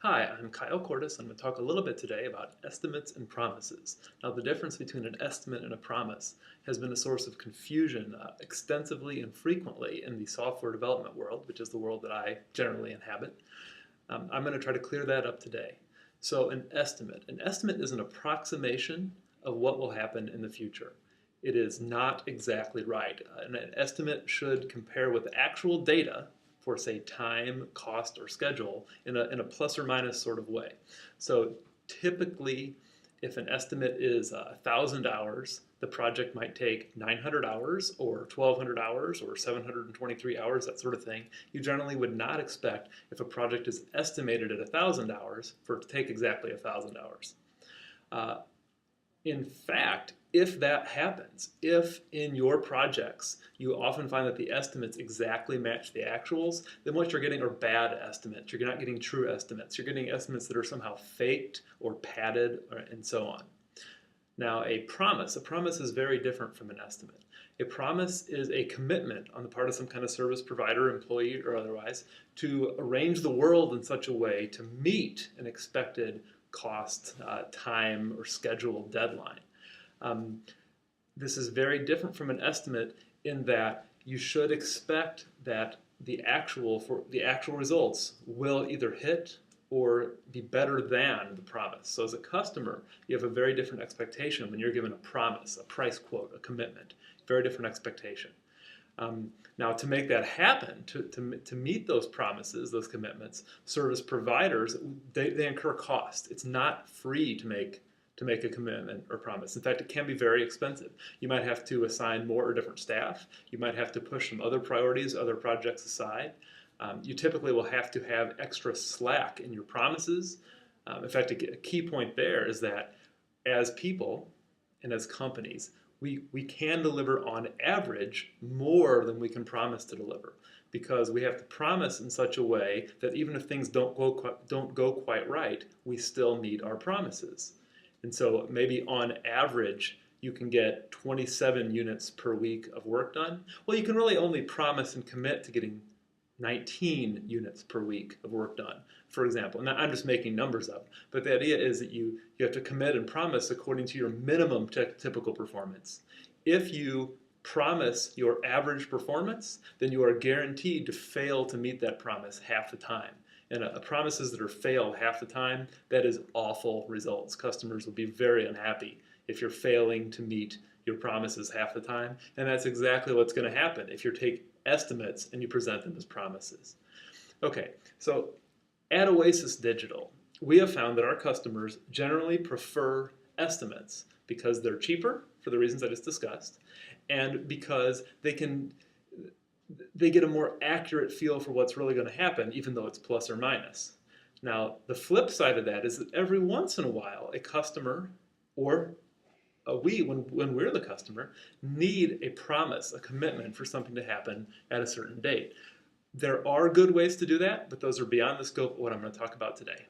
Hi, I'm Kyle Cordes. I'm going to talk a little bit today about estimates and promises. Now, the difference between an estimate and a promise has been a source of confusion extensively and frequently in the software development world, which is the world that I generally inhabit. I'm going to try to clear that up today. So, an estimate is an approximation of what will happen in the future. It is not exactly right. An estimate should compare with actual data for, say, time, cost, or schedule in a plus or minus sort of way. So typically, if an estimate is 1,000 hours, the project might take 900 hours or 1,200 hours or 723 hours, that sort of thing. You generally would not expect, if a project is estimated at 1,000 hours, for it to take exactly 1,000 hours. In fact, if that happens, if in your projects you often find that the estimates exactly match the actuals, then what you're getting are bad estimates. You're not getting true estimates. You're getting estimates that are somehow faked or padded and so on. Now, a promise is very different from an estimate. A promise is a commitment on the part of some kind of service provider, employee, or otherwise to arrange the world in such a way to meet an expected cost, time, or schedule deadline. This is very different from an estimate in that you should expect that the actual results will either hit or be better than the promise. So as a customer, you have a very different expectation when you're given a promise, a price quote, a commitment. Very different expectation. Now, to make that happen, to meet those promises, those commitments, service providers, they incur cost. It's not free to make a commitment or promise. In fact, it can be very expensive. You might have to assign more or different staff. You might have to push some other priorities, other projects aside. You typically will have to have extra slack in your promises. In fact, a key point there is that as people and as companies, we can deliver on average more than we can promise to deliver, because we have to promise in such a way that even if things don't go quite right, we still meet our promises. And so maybe on average, you can get 27 units per week of work done. Well, you can really only promise and commit to getting 19 units per week of work done, for example. And I'm just making numbers up, but the idea is that you have to commit and promise according to your minimum typical performance. If you promise your average performance, then you are guaranteed to fail to meet that promise half the time. And promises that are failed half the time, that is awful results. Customers will be very unhappy if you're failing to meet your promises half the time. And that's exactly what's going to happen if you take estimates and you present them as promises. Okay, so at Oasis Digital, we have found that our customers generally prefer estimates because they're cheaper for the reasons I just discussed, and because they get a more accurate feel for what's really going to happen, even though it's plus or minus. Now, the flip side of that is that every once in a while, a customer or when we're the customer, need a promise, a commitment for something to happen at a certain date. There are good ways to do that, but those are beyond the scope of what I'm going to talk about today.